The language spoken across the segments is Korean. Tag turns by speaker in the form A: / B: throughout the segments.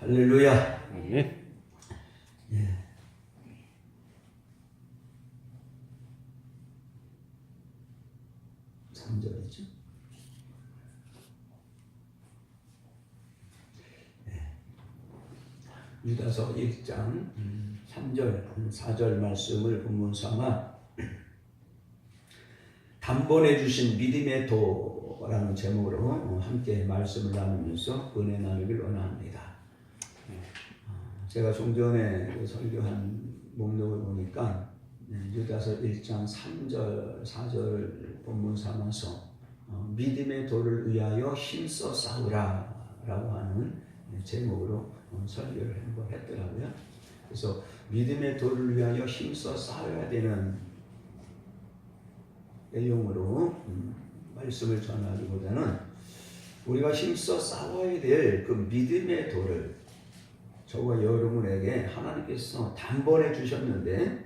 A: 할렐루야.
B: 아멘.
A: 예. (3절이죠) 유다서 1장 3절 4절 말씀을 본문 삼아 단번에 주신 믿음의 도라는 제목으로 함께 말씀을 나누면서 은혜 나누길 원합니다. 제가 좀 전에 설교한 목록을 보니까 유다서 1장 3절 4절 본문 삼아서 믿음의 도를 위하여 힘써 싸우라 라고 하는 제목으로 설교를 한번 했더라고요. 그래서 믿음의 도를 위하여 힘써 싸워야 되는 내용으로 말씀을 전하기보다는 우리가 힘써 싸워야 될 그 믿음의 도를 저와 여러분에게 하나님께서 단번에 주셨는데,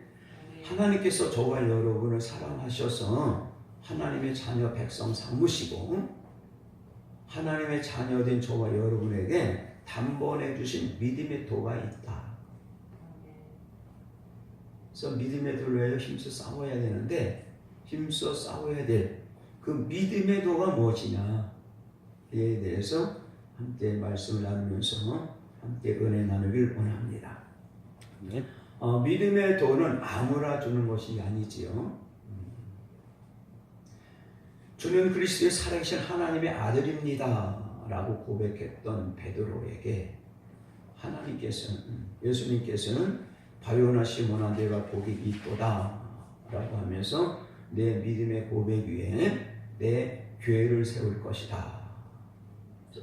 A: 하나님께서 저와 여러분을 사랑하셔서 하나님의 자녀 백성 삼으시고 하나님의 자녀된 저와 여러분에게 단번에 주신 믿음의 도가 있다. 그래서 믿음의 도를 위하여 힘써 싸워야 되는데, 힘써 싸워야 될 그 믿음의 도가 무엇이냐에 대해서 함께 말씀을 나누면서 함께 은혜 나누길 원합니다.
B: 네.
A: 믿음의 도는 아무나 주는 것이 아니지요. 주는 그리스도의 살아계신 하나님의 아들입니다 라고 고백했던 베드로에게 예수님께서는 바요나 시몬아 내가 복이 있도다 라고 하면서 내 믿음의 고백 위에 내 교회를 세울 것이다.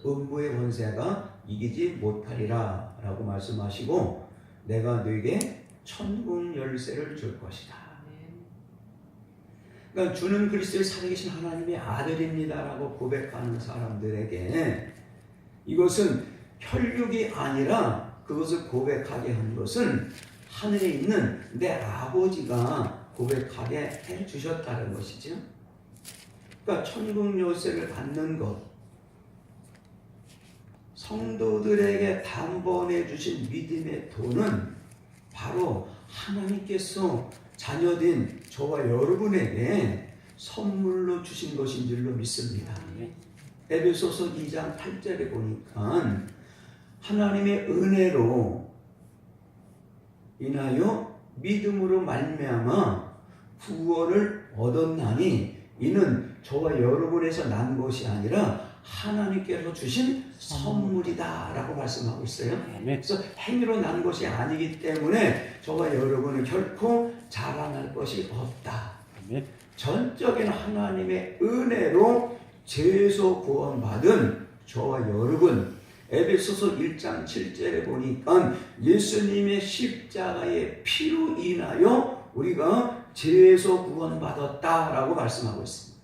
A: 음부의 권세가 이기지 못하리라 라고 말씀하시고 내가 너에게 천국 열쇠를 줄 것이다. 그러니까 주는 그리스도의 살아계신 하나님의 아들입니다 라고 고백하는 사람들에게 이것은 혈육이 아니라 그것을 고백하게 한 것은 하늘에 있는 내 아버지가 고백하게 해주셨다는 것이죠. 그러니까 천국 열쇠를 받는 것, 성도들에게 단번에 주신 믿음의 도는 바로 하나님께서 자녀된 저와 여러분에게 선물로 주신 것인 줄로 믿습니다. 에베소서 2장 8절에 보니까 하나님의 은혜로 인하여 믿음으로 말미암아 구원을 얻었나니 이는 저와 여러분에서 난 것이 아니라 하나님께서 주신 선물이다 라고 말씀하고 있어요. 그래서 행위로 난 것이 아니기 때문에 저와 여러분은 결코 자랑할 것이 없다. 전적인 하나님의 은혜로 죄에서 구원받은 저와 여러분, 에베소서 1장 7절에 보니까 예수님의 십자가의 피로 인하여 우리가 죄에서 구원받았다라고 말씀하고 있습니다.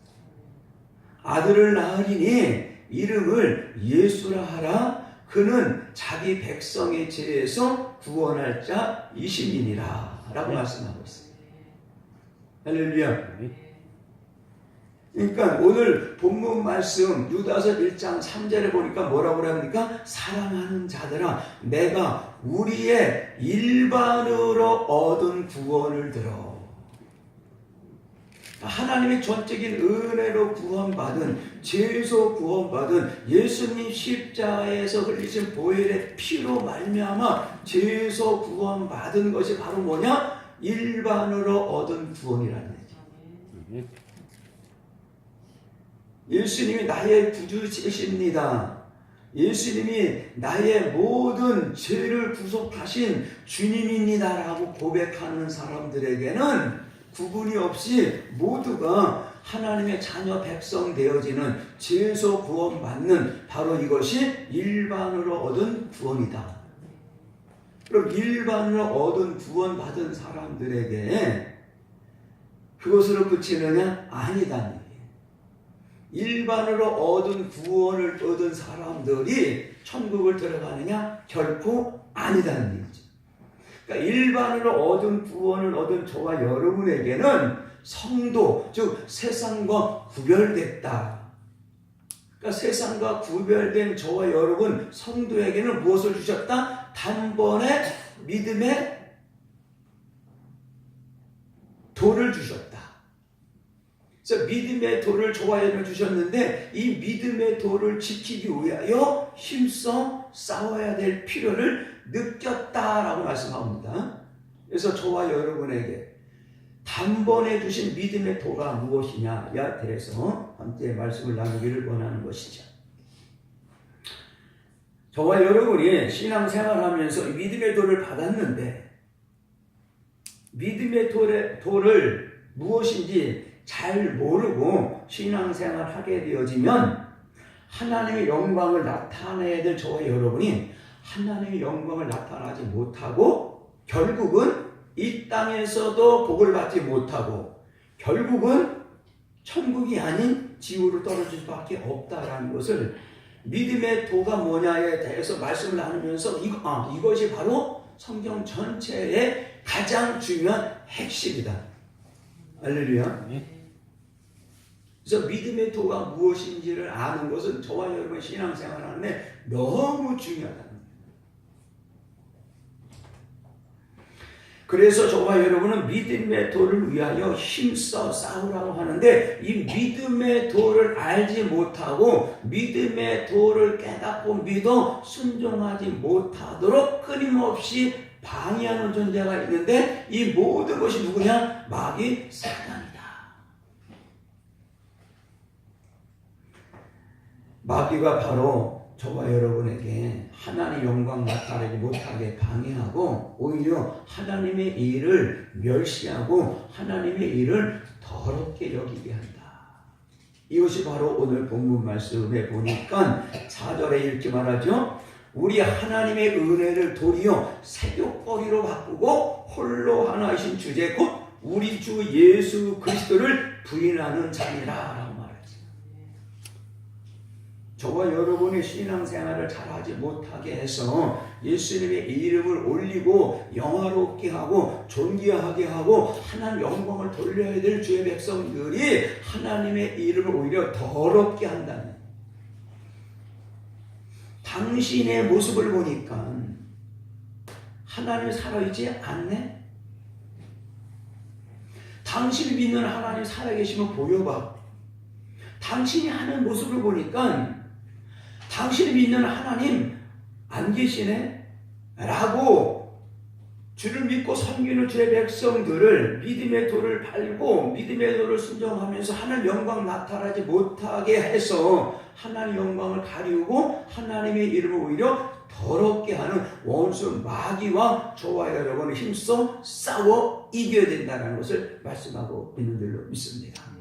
A: 아들을 낳으리니 이름을 예수라 하라. 그는 자기 백성의 죄에서 구원할 자 이심이니라 라고 말씀하고 있습니다. 할렐루야. 그러니까 오늘 본문 말씀 유다서 1장 3절에 보니까 뭐라고 합니까? 사랑하는 자들아 내가 우리의 일반으로 얻은 구원을 들어. 하나님의 전적인 은혜로 구원받은, 죄에서 구원받은 예수님 십자가에서 흘리신 보혈의 피로 말미암아 죄에서 구원받은 것이 바로 뭐냐? 일반으로 얻은 구원이라는 얘기. 예수님이 나의 구주이십니다. 예수님이 나의 모든 죄를 구속하신 주님입니다 라고 고백하는 사람들에게는 구분이 없이 모두가 하나님의 자녀 백성 되어지는 죄에서 구원받는 바로 이것이 일반으로 얻은 구원이다. 그럼 일반으로 얻은 구원받은 사람들에게 그것으로 그치느냐? 아니다. 일반으로 얻은 구원을 얻은 사람들이 천국을 들어가느냐? 결코 아니다는 얘기죠. 그러니까 일반으로 얻은 구원을 얻은 저와 여러분에게는 성도, 즉 세상과 구별됐다. 그러니까 세상과 구별된 저와 여러분 성도에게는 무엇을 주셨다? 단번에 믿음의 도를 주셨다. 그래서 믿음의 도를 저와 여러분 주셨는데 이 믿음의 도를 지키기 위하여 힘써 싸워야 될 필요를 느꼈다라고 말씀합니다. 그래서 저와 여러분에게 단번에 주신 믿음의 도가 무엇이냐에 대해서 함께 말씀을 나누기를 원하는 것이죠. 저와 여러분이 신앙생활하면서 믿음의 도를 받았는데 믿음의 도를 무엇인지 잘 모르고 신앙생활을 하게 되어지면 하나님의 영광을 나타내야 될 저와 여러분이 하나님의 영광을 나타나지 못하고 결국은 이 땅에서도 복을 받지 못하고 결국은 천국이 아닌 지옥으로 떨어질 수밖에 없다라는 것을 믿음의 도가 뭐냐에 대해서 말씀을 나누면서 이것이 바로 성경 전체의 가장 중요한 핵심이다. 할렐루야. 그래서 믿음의 도가 무엇인지를 아는 것은 저와 여러분 신앙생활 하는데 너무 중요하다. 그래서 저와 여러분은 믿음의 도를 위하여 힘써 싸우라고 하는데 이 믿음의 도를 알지 못하고 믿음의 도를 깨닫고 믿어 순종하지 못하도록 끊임없이 방해하는 존재가 있는데 이 모든 것이 누구냐? 마귀 사단이다. 마귀가 바로 저와 여러분에게 하나님의 영광 나타내지 못하게 방해하고 오히려 하나님의 일을 멸시하고 하나님의 일을 더럽게 여기게 한다. 이것이 바로 오늘 본문 말씀에 보니까 4절에 이렇게 말하죠. 우리 하나님의 은혜를 도리어 세교거리로 바꾸고 홀로 하나이신 주제 곧 우리 주 예수 그리스도를 부인하는 자니라. 저와 여러분의 신앙생활을 잘하지 못하게 해서 예수님의 이름을 올리고 영화롭게 하고 존귀하게 하고 하나님 영광을 돌려야 될 주의 백성들이 하나님의 이름을 오히려 더럽게 한다는 당신의 모습을 보니까 하나님이 살아있지 않네? 당신이 믿는 하나님 살아계시면 보여봐. 당신이 하는 모습을 보니까 당신이 믿는 하나님 안 계시네? 라고 주를 믿고 섬기는 주의 백성들을 믿음의 도를 밟고 믿음의 도를 순종하면서 하나님 영광 나타나지 못하게 해서 하나님 영광을 가리우고 하나님의 이름을 오히려 더럽게 하는 원수 마귀와 저와 여러분을 힘써 싸워 이겨야 된다는 것을 말씀하고 있는 줄로 믿습니다.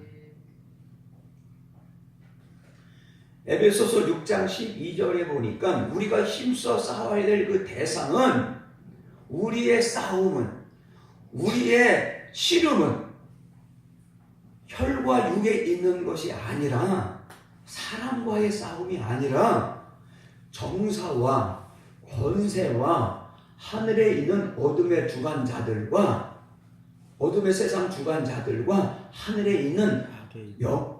A: 에베소서 6장 12절에 보니까 우리가 힘써 싸워야 될 그 대상은 우리의 싸움은 우리의 씨름은 혈과 육에 있는 것이 아니라 사람과의 싸움이 아니라 정사와 권세와 하늘에 있는 어둠의 주관자들과 어둠의 세상 주관자들과 하늘에 있는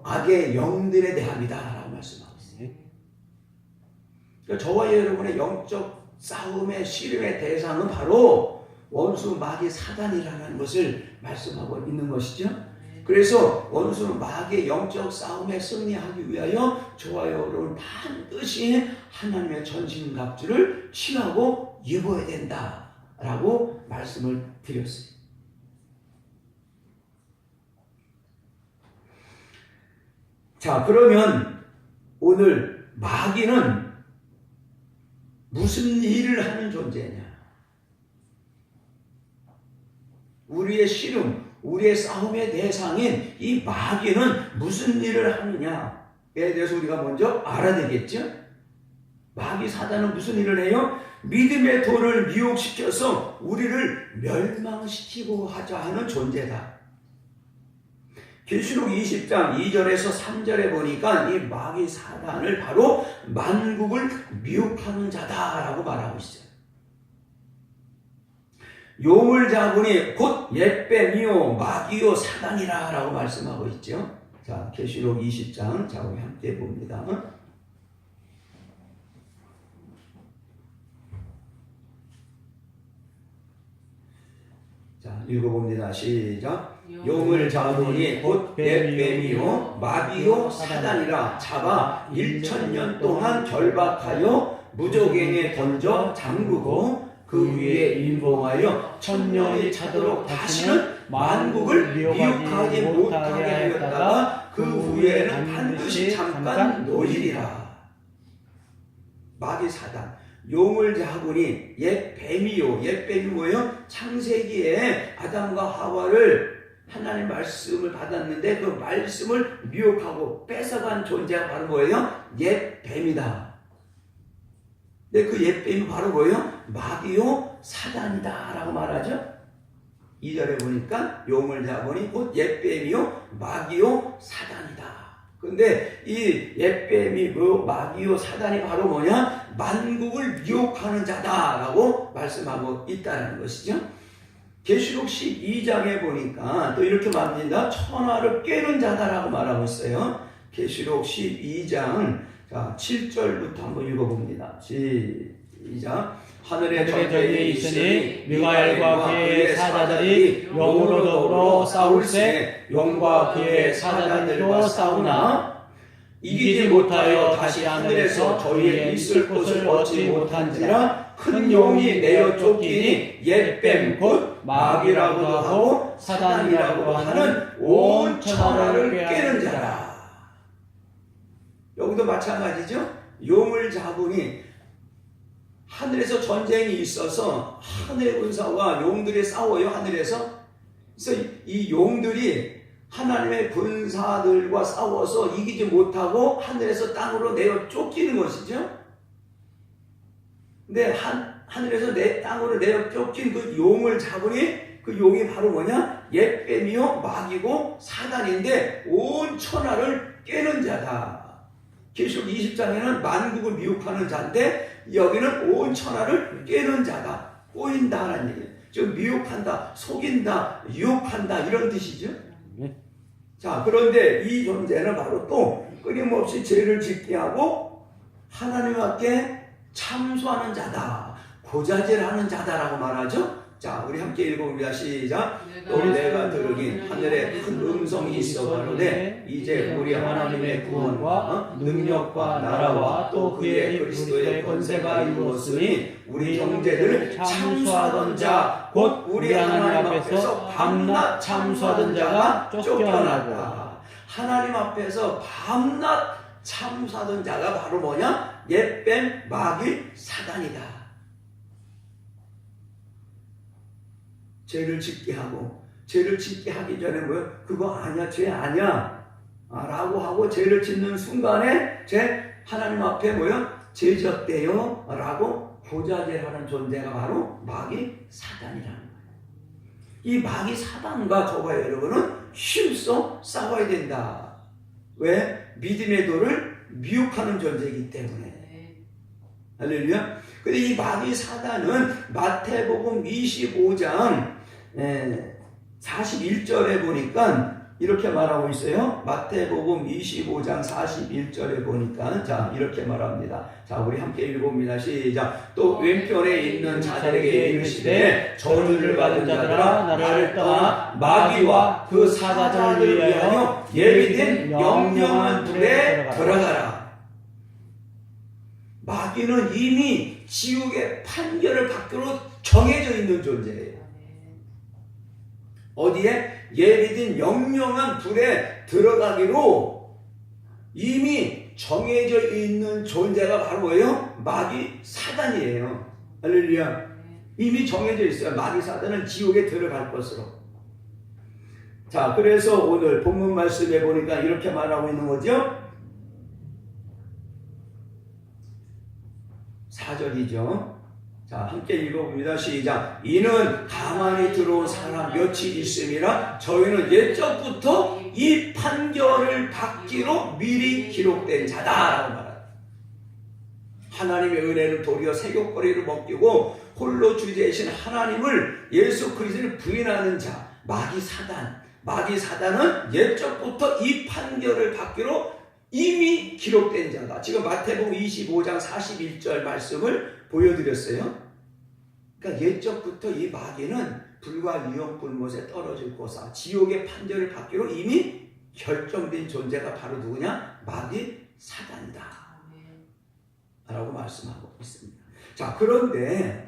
A: 악의 영들에 대함이다 라고 말씀합니다. 저와 여러분의 영적 싸움의 씨름의 대상은 바로 원수 마귀 사단이라는 것을 말씀하고 있는 것이죠. 그래서 원수 마귀의 영적 싸움에 승리하기 위하여 저와 여러분 반드시 하나님의 전신갑주를 취하고 입어야 된다라고 말씀을 드렸어요. 자, 그러면 오늘 마귀는 무슨 일을 하는 존재냐? 우리의 씨름, 우리의 싸움의 대상인 이 마귀는 무슨 일을 하느냐에 대해서 우리가 먼저 알아야 되겠죠? 마귀 사단은 무슨 일을 해요? 믿음의 도를 미혹시켜서 우리를 멸망시키고 하자 하는 존재다. 계시록 20장 2절에서 3절에 보니까 이 마귀 사단을 바로 만국을 미혹하는 자다라고 말하고 있어요. 용을 잡으니 곧 옛뱀이요 마귀요 사단이라 라고 말씀하고 있죠. 자, 계시록 20장 자 우리 함께 봅니다. 자, 읽어봅니다. 시작. 용을 잡으니 곧 뱀이요 마귀요 사단이라 잡아 1000년 동안 결박하여 무저갱에 던져 잠그고 그 위에 인봉하여 1000년이 차도록 다시는 만국을 미혹하지 못하게 하였다가 그 후에는 반드시 잠깐 놓이리라. 마귀 사단, 용을 잡으니 옛 뱀이요. 옛 뱀이 뭐예요? 창세기에 아담과 하와를 하나님 말씀을 받았는데 그 말씀을 미혹하고 뺏어간 존재가 바로 뭐예요? 옛 뱀이다. 근데 그 옛 뱀이 바로 뭐예요? 마귀요 사단이다 라고 말하죠. 2절에 보니까 용을 잡으니 곧 옛 뱀이요 마귀요 사단이다. 근데 이 옛 뱀이 마귀요 사단이 바로 뭐냐? 만국을 미혹하는 자다라고 말씀하고 있다는 것이죠. 계시록 12장에 보니까 또 이렇게 말합니다. 천하를 깨는 자다라고 말하고 있어요. 계시록 12장 7절부터 한번 읽어봅니다. 시작. 하늘에
B: 전쟁이 있으니 미가엘과 그의 사자들이 용으로 더불어 싸울세 용과 그의 사자들도 싸우나 이기지 못하여 다시 하늘에서 저희의 있을 곳을 얻지 못한지라 큰 용이 내어 쫓기니 옛뱀 곧 마귀라고도 하고 사단이라고 하는 온 천하를 깨는 자라.
A: 여기도 마찬가지죠. 용을 잡으니 하늘에서 전쟁이 있어서 하늘의 군사와 용들이 싸워요. 하늘에서. 그래서 이 용들이 하나님의 군사들과 싸워서 이기지 못하고 하늘에서 땅으로 내어 쫓기는 것이죠. 근데 하늘에서 땅으로 내어 쫓긴 그 용을 잡으니 그 용이 바로 뭐냐? 옛뱀이요 마귀고 사단인데 온 천하를 깨는 자다. 계시록 20장에는 만국을 미혹하는 자인데 여기는 온 천하를 깨는 자다. 꼬인다라는 얘기예요. 즉 미혹한다, 속인다, 유혹한다 이런 뜻이죠. 자, 그런데 이 존재는 바로 또 끊임없이 죄를 짓게 하고 하나님 앞에 참소하는 자다, 고자질하는 자다라고 말하죠. 자, 우리 함께 읽어봅니다. 시작. 또 내가 들으니 하늘에 큰 음성이 있어 가로되 이제 우리 하나님의 구원과 능력과 나라와 또 그의 그리스도의 권세가 이루었으니 우리 형제들 참수하던 자 곧 우리 하나님 앞에서 밤낮 참수하던 자가 쫓겨나고. 하나님 앞에서 밤낮 참수하던 자가 바로 뭐냐? 옛뱀 마귀 사단이다. 죄를 짓게 하고, 죄를 짓게 하기 전에 뭐요? 그거 아니야, 죄 아니야 라고 하고 죄를 짓는 순간에 하나님 앞에 뭐요? 죄 졌대요 라고 고자질하는 존재가 바로 마귀 사단이라는 거예요. 이 마귀 사단과 저와 여러분은 힘써 싸워야 된다. 왜? 믿음의 도를 미혹하는 존재이기 때문에. 할렐루야. 근데 이 마귀 사단은 마태복음 25장 41절에 보니까 이렇게 말하고 있어요. 마태복음 25장 41절에 보니까 자 이렇게 말합니다. 자 우리 함께 읽어봅니다. 시작. 또 왼편에 있는 자들에게 이르시되 저주를 받은 자들아 나를 떠나 마귀와 그 사자들을 위하여 예비된 영영한 불에 들어가라. 마귀는 이미 지옥의 판결을 받기로 정해져 있는 존재예요. 어디에? 예비된 영영한 불에 들어가기로 이미 정해져 있는 존재가 바로 뭐예요? 마귀 사단이에요. 할렐루야. 이미 정해져 있어요. 마귀 사단은 지옥에 들어갈 것으로. 자, 그래서 오늘 본문 말씀에 보니까 이렇게 말하고 있는 거죠. 4절이죠. 자, 함께 읽어봅니다. 시작. 이는 가만히 들어온 사람 며칠 있음이라 저희는 옛적부터 이 판결을 받기로 미리 기록된 자다라고 말합니다. 하나님의 은혜는 도리어 세교거리를 먹이고 홀로 주제이신 하나님을 예수 그리스도를 부인하는 자 마귀 사단. 마귀 사단은 옛적부터 이 판결을 받기로 이미 기록된 자다. 지금 마태복음 25장 41절 말씀을 보여드렸어요. 그러니까 옛적부터 이 마귀는 불과 유황불못에 떨어질 곳아 지옥의 판결을 받기로 이미 결정된 존재가 바로 누구냐? 마귀 사단이다 라고 말씀하고 있습니다. 자, 그런데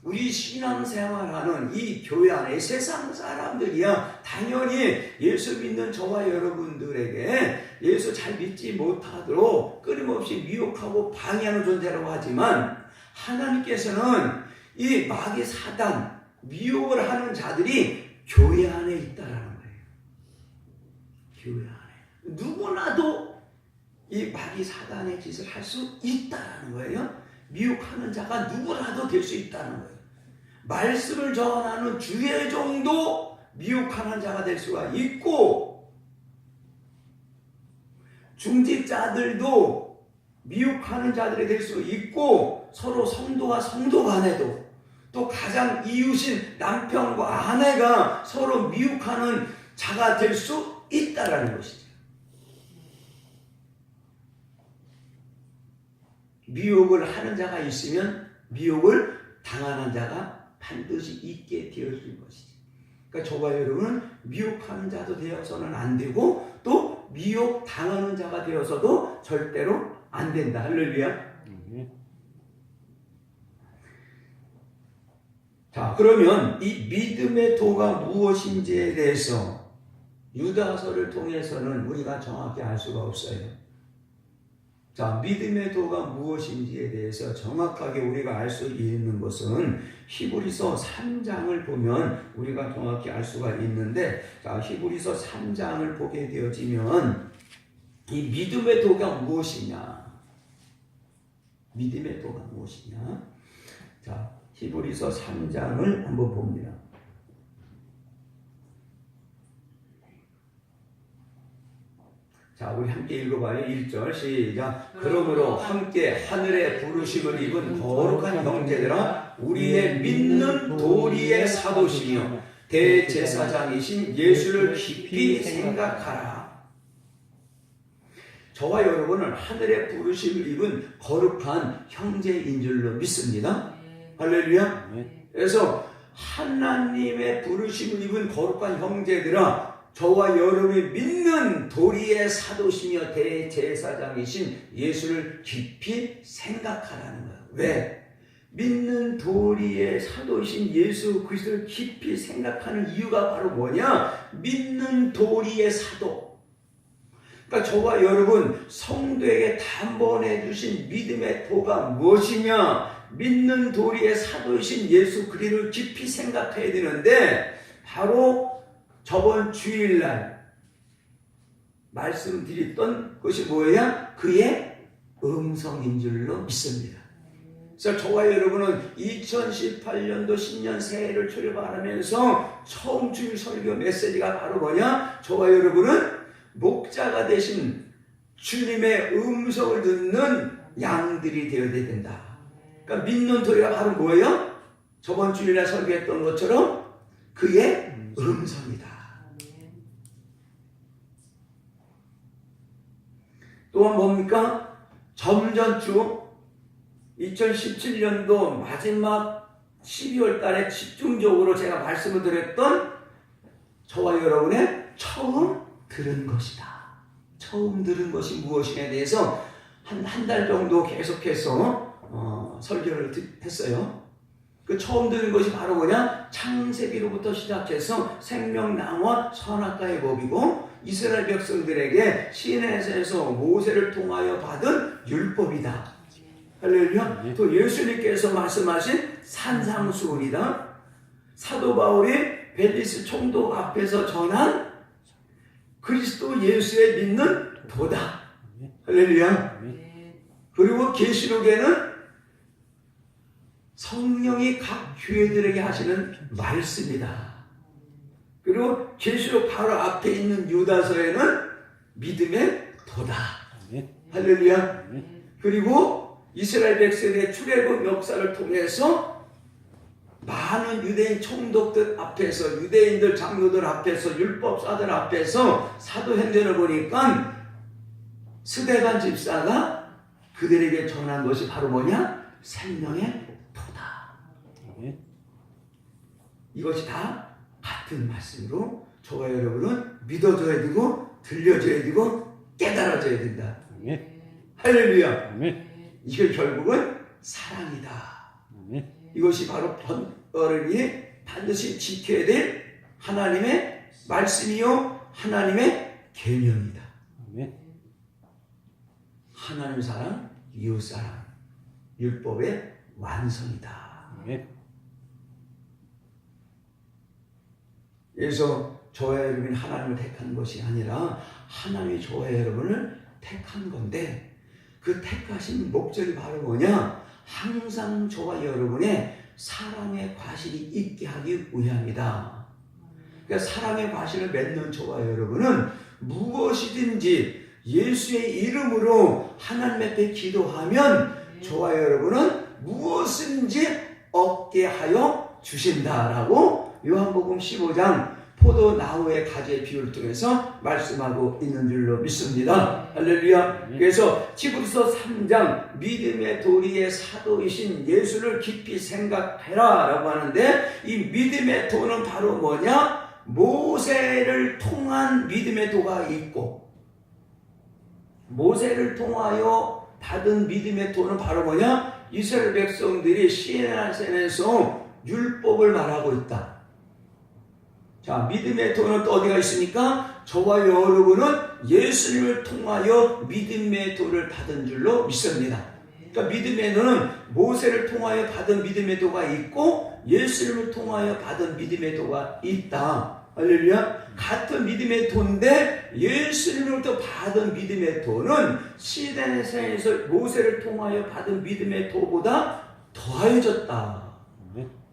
A: 우리 신앙생활하는 이 교회 안에 세상 사람들이야 당연히 예수 믿는 저와 여러분들에게 예수 잘 믿지 못하도록 끊임없이 미혹하고 방해하는 존재라고 하지만 하나님께서는 이 마귀 사단 미혹을 하는 자들이 교회 안에 있다라는 거예요. 교회 안에 누구나도 이 마귀 사단의 짓을 할 수 있다라는 거예요. 미혹하는 자가 누구라도 될 수 있다는 거예요. 말씀을 전하는 주의 종도 미혹하는 자가 될 수가 있고 중직자들도 미혹하는 자들이 될 수 있고 서로 성도와 성도 간에도 또 가장 이웃인 남편과 아내가 서로 미혹하는 자가 될 수 있다라는 것이죠. 미혹을 하는 자가 있으면 미혹을 당하는 자가 반드시 있게 되어질 것이지. 그러니까 저와 여러분은 미혹하는 자도 되어서는 안 되고 또 미혹 당하는 자가 되어서도 절대로 안 된다. 할렐루야. 자, 그러면 이 믿음의 도가 무엇인지에 대해서 유다서를 통해서는 우리가 정확히 알 수가 없어요. 자, 믿음의 도가 무엇인지에 대해서 정확하게 우리가 알 수 있는 것은 히브리서 3장을 보면 우리가 정확히 알 수가 있는데, 자, 히브리서 3장을 보게 되어지면 이 믿음의 도가 무엇이냐? 믿음의 도가 무엇이냐? 자, 히브리서 3장을 한번 봅니다. 자, 우리 함께 읽어봐요. 1절 시작. 그러므로 함께 하늘의 부르심을 입은 거룩한 형제들아, 우리의 믿는 도리의 사도시며 대제사장이신 예수를 깊이 생각하라. 저와 여러분은 하늘의 부르심을 입은 거룩한 형제인 줄로 믿습니다. 할렐루야. 그래서 하나님의 부르심을 입은 거룩한 형제들아, 저와 여러분이 믿는 도리의 사도시며 대제사장이신 예수를 깊이 생각하라는 거예요. 왜? 믿는 도리의 사도이신 예수 그리스도를 깊이 생각하는 이유가 바로 뭐냐? 믿는 도리의 사도. 그러니까 저와 여러분 성도에게 단번에 주신 믿음의 도가 무엇이냐? 믿는 도리의 사도이신 예수 그리스도를 깊이 생각해야 되는데, 바로 저번 주일날 말씀드렸던 것이 뭐예요? 그의 음성인 줄로 믿습니다. 그래서 저와 여러분은 2018년도 신년 새해를 출발하면서 처음 주일 설교 메시지가 바로 뭐냐? 저와 여러분은 목자가 되신 주님의 음성을 듣는 양들이 되어야 된다. 그러니까 믿는 도리가 바로 뭐예요? 저번 주일날 설교했던 것처럼 그의 음성이다. 또한 뭡니까? 점전주 2017년도 마지막 12월 달에 집중적으로 제가 말씀을 드렸던 저와 여러분의 처음 들은 것이다. 처음 들은 것이 무엇이냐에 대해서 한 달 정도 계속해서 설교를 했어요. 그 처음 들은 것이 바로 뭐냐? 창세기로부터 시작해서 생명나무와 선악과의 법이고 이스라엘 백성들에게 시내에서 모세를 통하여 받은 율법이다. 할렐루야. 또 예수님께서 말씀하신 산상수훈이다. 사도 바울이 벨리스 총독 앞에서 전한 그리스도 예수의 믿는 도다. 할렐루야. 그리고 계시록에는 성령이 각 교회들에게 하시는 말씀이다. 그리고 계시록 바로 앞에 있는 유다서에는 믿음의 도다. 할렐루야. 그리고 이스라엘 백성의 출애굽 역사를 통해서 많은 유대인 총독들 앞에서, 유대인들 장로들 앞에서, 율법사들 앞에서 사도행전을 보니까 스데반 집사가 그들에게 전한 것이 바로 뭐냐? 생명의 도다.
B: 아멘.
A: 이것이 다 같은 말씀으로 저와 여러분은 믿어줘야 되고 들려줘야 되고 깨달아줘야 된다.
B: 아멘.
A: 할렐루야.
B: 아멘.
A: 이게 결국은 사랑이다.
B: 아멘.
A: 이것이 바로 어른이 반드시 지켜야 될 하나님의 말씀이요 하나님의 계명이다.
B: 아멘.
A: 하나님 사랑, 이웃 사랑, 율법의 완성이다.
B: 아멘.
A: 그래서 저와 여러분이 하나님을 택한 것이 아니라 하나님이 저와 여러분을 택한 건데 그 택하신 목적이 바로 뭐냐? 항상 저와 여러분의 사랑의 과실이 있게 하기 위함이다. 그러니까 사랑의 과실을 맺는 저와 여러분은 무엇이든지 예수의 이름으로 하나님 앞에 기도하면 저와 여러분은 무엇인지 얻게 하여 주신다라고 요한복음 15장 포도나무의 가지의 비유를 통해서 말씀하고 있는 줄로 믿습니다. 할렐루야. 그래서 히브리서 3장 믿음의 도리의 사도이신 예수를 깊이 생각해라 라고 하는데 이 믿음의 도는 바로 뭐냐? 모세를 통한 믿음의 도가 있고 모세를 통하여 받은 믿음의 도는 바로 뭐냐? 이스라엘 백성들이 시내산에서 율법을 말하고 있다. 자, 믿음의 도는 또 어디가 있습니까? 저와 여러분은 예수님을 통하여 믿음의 도를 받은 줄로 믿습니다. 그러니까 믿음의 도는 모세를 통하여 받은 믿음의 도가 있고 예수님을 통하여 받은 믿음의 도가 있다. 할렐루야. 같은 믿음의 도인데 예수님으로부터 받은 믿음의 도는 시내산에서 모세를 통하여 받은 믿음의 도보다 더해졌다.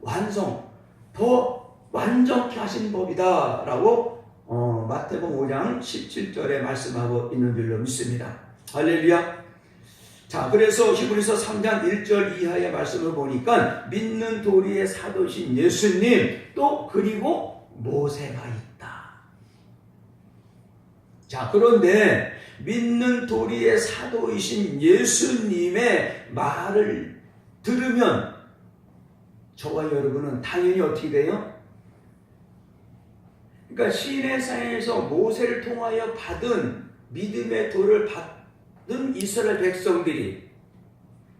A: 완성, 더 완전케 하신 법이다 라고 마태복음 5장 17절에 말씀하고 있는 줄로 믿습니다. 할렐루야. 자, 그래서 히브리서 3장 1절 이하의 말씀을 보니까 믿는 도리의 사도신 예수님 또 그리고 모세가 있다. 자, 그런데 믿는 도리의 사도이신 예수님의 말을 들으면 저와 여러분은 당연히 어떻게 돼요? 그러니까 시내산에서 모세를 통하여 받은 믿음의 도를 받은 이스라엘 백성들이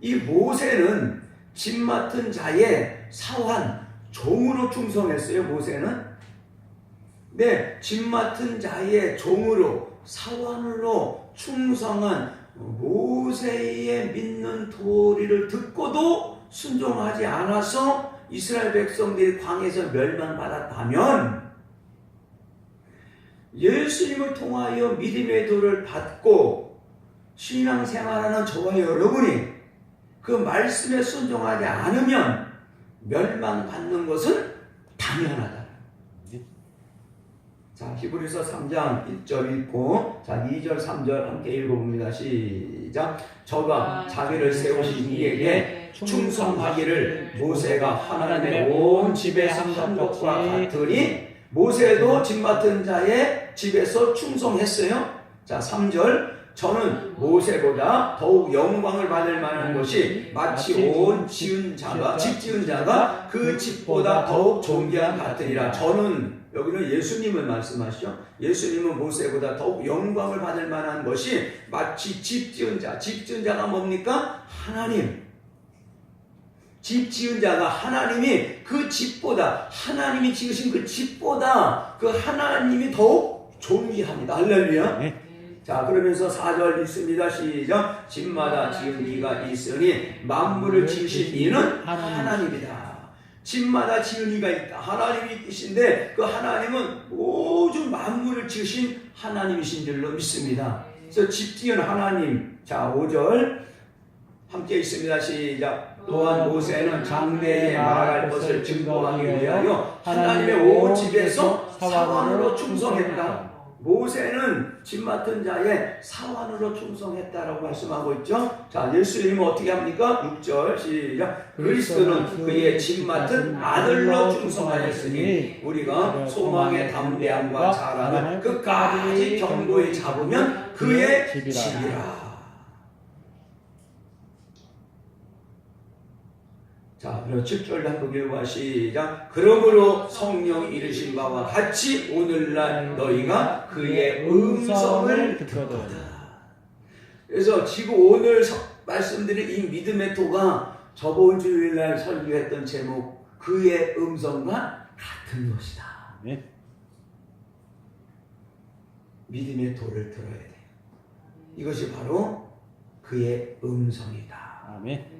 A: 이 모세는 집 맡은 자의 사환, 종으로 충성했어요. 모세는. 네, 집 맡은 자의 종으로 사환으로 충성한 모세의 믿는 도리를 듣고도 순종하지 않아서 이스라엘 백성들이 광야에서 멸망받았다면 예수님을 통하여 믿음의 도를 받고 신앙생활하는 저와 여러분이 그 말씀에 순종하지 않으면 멸망받는 것은 당연하다. 자, 히브리서 3장 1절 읽고 자 2절 3절 함께 읽어봅니다. 시작. 저가 자기를 세우신 이에게 충성하기를 모세가 하나님의 온 집에 한 것과 같으니 모세도 집 맡은 자의 집에서 충성했어요. 자 3절 저는 모세보다 더욱 영광을 받을 만한 것이 마치 온 지은 자가 집 지은 자가 그 집보다 더욱 존귀한 같으리라. 저는 여기는 예수님을 말씀하시죠. 예수님은 모세보다 더욱 영광을 받을 만한 것이 마치 집 지은 자. 집 지은 자가 뭡니까? 하나님. 집 지은 자가 하나님이 그 집보다 하나님이 지으신 그 집보다 그 하나님이 더욱 존귀합니다. 할렐루야. 네. 자, 그러면서 4절 읽습니다. 시작. 집마다 지은 이가 있으니 만물을 지으신 이는 하나님이다. 집마다 지은 이가 있다. 하나님이 계신데 그 하나님은 모든 만물을 지으신 하나님이신 줄로 믿습니다. 그래서 집 지은 하나님. 자, 5절 함께 있습니다. 시작. 또한 모세는 장래에 말할 것을 증거하기 위하여 하나님의 온 집에서 사환으로 충성했다. 모세는 집 맡은 자의 사환으로 충성했다라고 말씀하고 있죠. 자, 예수님은 어떻게 합니까? 6절 시작. 그리스도는 그의 집 맡은 아들로 충성하였으니 우리가 소망의 담대함과 자랑을 끝까지 견고히 잡으면 그의 집이라. 자, 그럼 7절 한번 읽어봐. 시작. 그러므로 성령 이르신 바와 같이 오늘날 너희가 그의 음성을 듣거든. 그래서 지금 오늘 말씀드린 이 믿음의 도가 저번 주일날 설교했던 제목 그의 음성과 같은 것이다.
B: 네.
A: 믿음의 도를 들어야 돼요. 이것이 바로 그의 음성이다.
B: 아멘.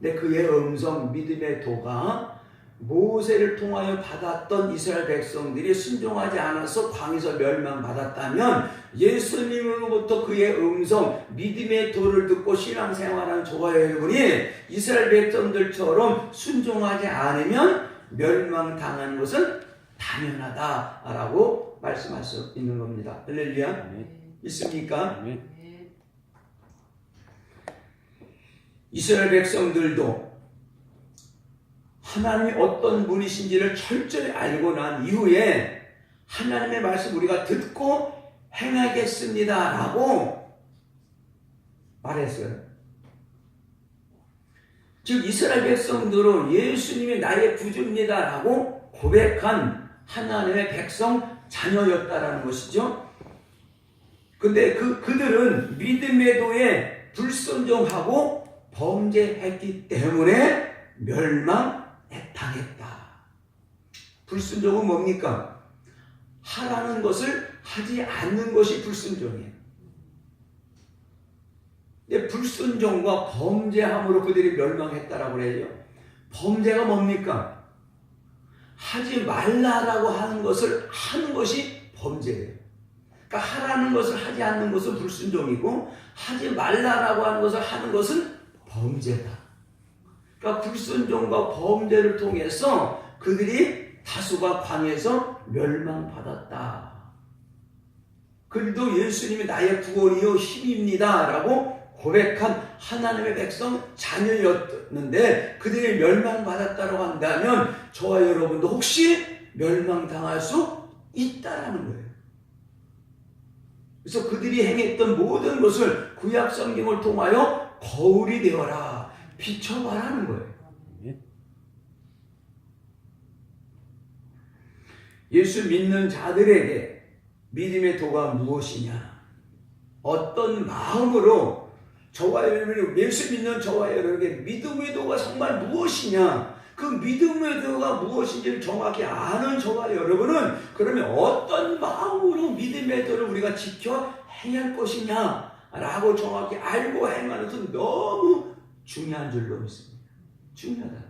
A: 근데 그의 음성, 믿음의 도가 모세를 통하여 받았던 이스라엘 백성들이 순종하지 않아서 광에서 멸망받았다면 예수님으로부터 그의 음성, 믿음의 도를 듣고 신앙생활하는 저와 여러분이 이스라엘 백성들처럼 순종하지 않으면 멸망당하는 것은 당연하다라고 말씀할 수 있는 겁니다. 할렐루야.
B: 아멘.
A: 있습니까?
B: 아멘.
A: 이스라엘 백성들도 하나님이 어떤 분이신지를 철저히 알고 난 이후에 하나님의 말씀 우리가 듣고 행하겠습니다 라고 말했어요. 즉 이스라엘 백성들은 예수님이 나의 구주입니다 라고 고백한 하나님의 백성 자녀였다라는 것이죠. 근데 그들은 믿음의 도에 불순종하고 범죄했기 때문에 멸망당했다. 불순종은 뭡니까? 하라는 것을 하지 않는 것이 불순종이에요. 근데 불순종과 범죄함으로 그들이 멸망했다라고 그래요. 범죄가 뭡니까? 하지 말라라고 하는 것을 하는 것이 범죄예요. 그러니까 하라는 것을 하지 않는 것은 불순종이고 하지 말라라고 하는 것을 하는 것은 범죄다. 그러니까 불순종과 범죄를 통해서 그들이 다수가 광에서 멸망받았다. 그들도 예수님이 나의 구원이요 힘입니다 라고 고백한 하나님의 백성 자녀였는데 그들이 멸망받았다고 한다면 저와 여러분도 혹시 멸망당할 수 있다라는 거예요. 그래서 그들이 행했던 모든 것을 구약 성경을 통하여 거울이 되어라, 비춰봐라는 거예요. 예수 믿는 자들에게 믿음의 도가 무엇이냐? 어떤 마음으로 저와 여러분이 예수 믿는 저와 여러분에게 믿음의 도가 정말 무엇이냐? 그 믿음의 도가 무엇인지를 정확히 아는 저와 여러분은 그러면 어떤 마음으로 믿음의 도를 우리가 지켜 행할 것이냐? 라고 정확히 알고 행하는 것은 너무 중요한 줄로 믿습니다. 중요하다.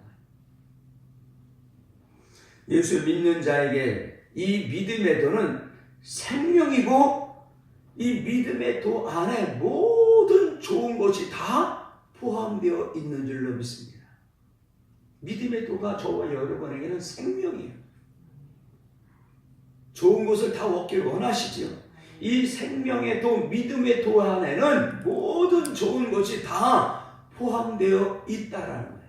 A: 예수 믿는 자에게 이 믿음의 도는 생명이고 이 믿음의 도 안에 모든 좋은 것이 다 포함되어 있는 줄로 믿습니다. 믿음의 도가 저와 여러분에게는 생명이에요. 좋은 것을 다 얻길 원하시죠. 이 생명의 도, 믿음의 도 안에는 모든 좋은 것이 다 포함되어 있다라는 거예요.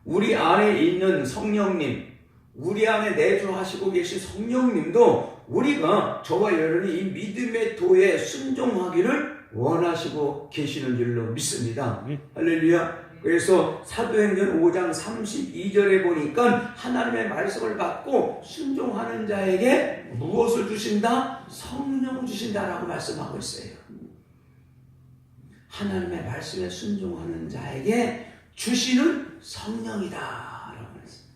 A: 우리 안에 있는 성령님, 우리 안에 내주하시고 계신 성령님도 우리가 저와 여러분이 이 믿음의 도에 순종하기를 원하시고 계시는 줄로 믿습니다. 할렐루야. 그래서 사도행전 5장 32절에 보니까 하나님의 말씀을 받고 순종하는 자에게 무엇을 주신다? 성령 주신다라고 말씀하고 있어요. 하나님의 말씀에 순종하는 자에게 주시는 성령이다 라고 했어요.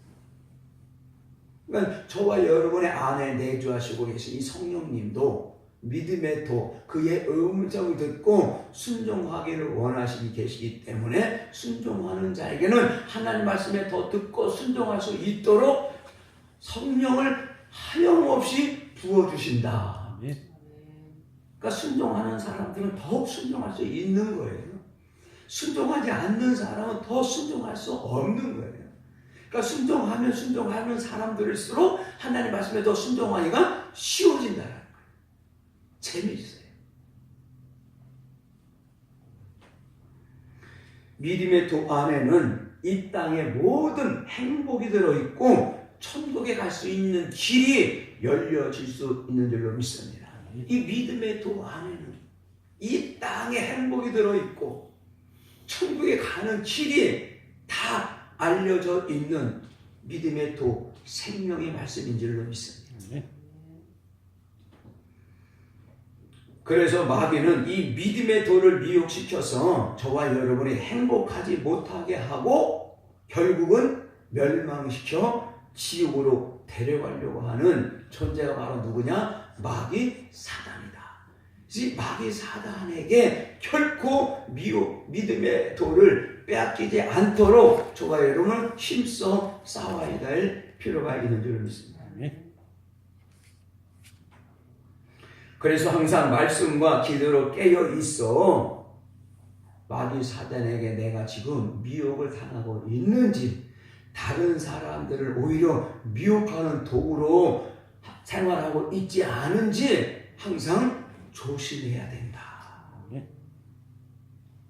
A: 그러니까 저와 여러분의 안에 내주하시고 계신 이 성령님도 믿음의 도, 그의 음성을 듣고 순종하기를 원하시기 계시기 때문에 순종하는 자에게는 하나님 말씀에 더 듣고 순종할 수 있도록 성령을 하염없이 부어주신다. 그러니까 순종하는 사람들은 더욱 순종할 수 있는 거예요. 순종하지 않는 사람은 더 순종할 수 없는 거예요. 그러니까 순종하면 사람들일수록 하나님 말씀에 더 순종하기가 쉬워진다는 거예요. 재미있어요. 믿음의 도 안에는 이 땅의 모든 행복이 들어있고 천국에 갈 수 있는 길이 열려질 수 있는 줄로 믿습니다. 이 믿음의 도 안에는 이 땅의 행복이 들어있고 천국에 가는 길이 다 알려져 있는 믿음의 도, 생명의 말씀인 줄로 믿습니다. 그래서 마귀는 이 믿음의 도를 미혹시켜서 저와 여러분이 행복하지 못하게 하고 결국은 멸망시켜 지옥으로 데려가려고 하는 존재가 바로 누구냐? 마귀 사단이다. 이 마귀 사단에게 결코 믿음의 도를 빼앗기지 않도록 저와 여러분은 힘써 싸워야 될 필요가 있는 줄 믿습니다. 그래서 항상 말씀과 기도로 깨어 있어 마귀 사단에게 내가 지금 미혹을 당하고 있는지, 다른 사람들을 오히려 미혹하는 도구로 생활하고 있지 않은지 항상 조심해야 된다.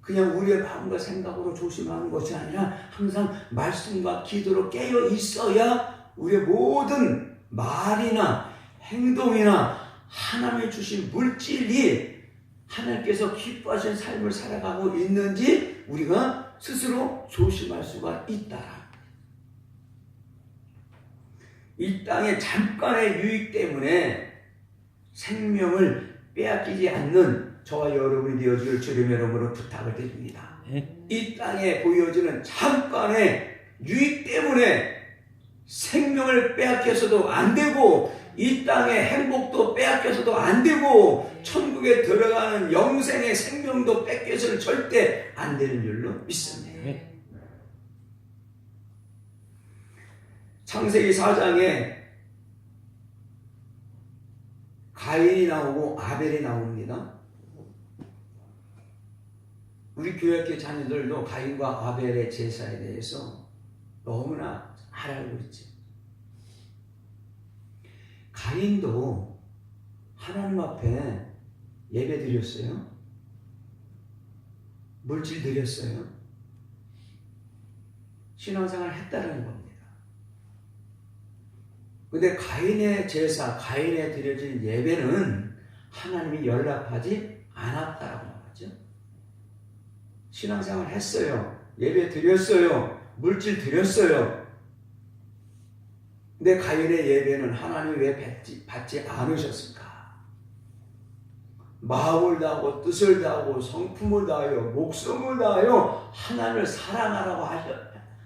A: 그냥 우리의 마음과 생각으로 조심하는 것이 아니라 항상 말씀과 기도로 깨어 있어야 우리의 모든 말이나 행동이나 하나님이 주신 물질이 하나님께서 기뻐하신 삶을 살아가고 있는지 우리가 스스로 조심할 수가 있다. 이 땅의 잠깐의 유익 때문에 생명을 빼앗기지 않는 저와 여러분이 되어줄 주님의 이름으로 부탁을 드립니다. 이 땅에 보여지는 잠깐의 유익 때문에 생명을 빼앗겨서도 안 되고, 이 땅의 행복도 빼앗겨서도 안 되고, 천국에 들어가는 영생의 생명도 뺏겨서는 절대 안 되는 줄로 믿습니다. 창세기 4장에 가인이 나오고 아벨이 나옵니다. 우리 교회학교 자녀들도 가인과 아벨의 제사에 대해서 너무나 잘 알고 있지. 가인도 하나님 앞에 예배 드렸어요. 물질 드렸어요. 신앙생활 했다는 겁니다. 근데 가인의 제사, 가인에 드려진 예배는 하나님이 연락하지 않았다라고 말하죠. 신앙생활 했어요. 예배 드렸어요. 물질 드렸어요. 근데 가인의 예배는 하나님이 왜 받지 않으셨을까? 마음을 다하고 뜻을 다하고 성품을 다하여 목숨을 다하여 하나님을 사랑하라고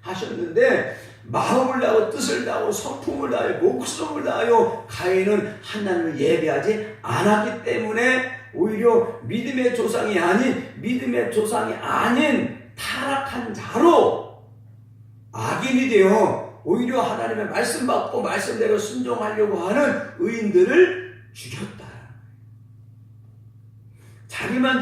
A: 하셨는데, 마음을 다하고 뜻을 다하고 성품을 다하여 목숨을 다하여 가인은 하나님을 예배하지 않았기 때문에 오히려 믿음의 조상이 아닌 타락한 자로 악인이 되어 오히려 하나님의 말씀 받고 말씀대로 순종하려고 하는 의인들을 죽였다. 자기만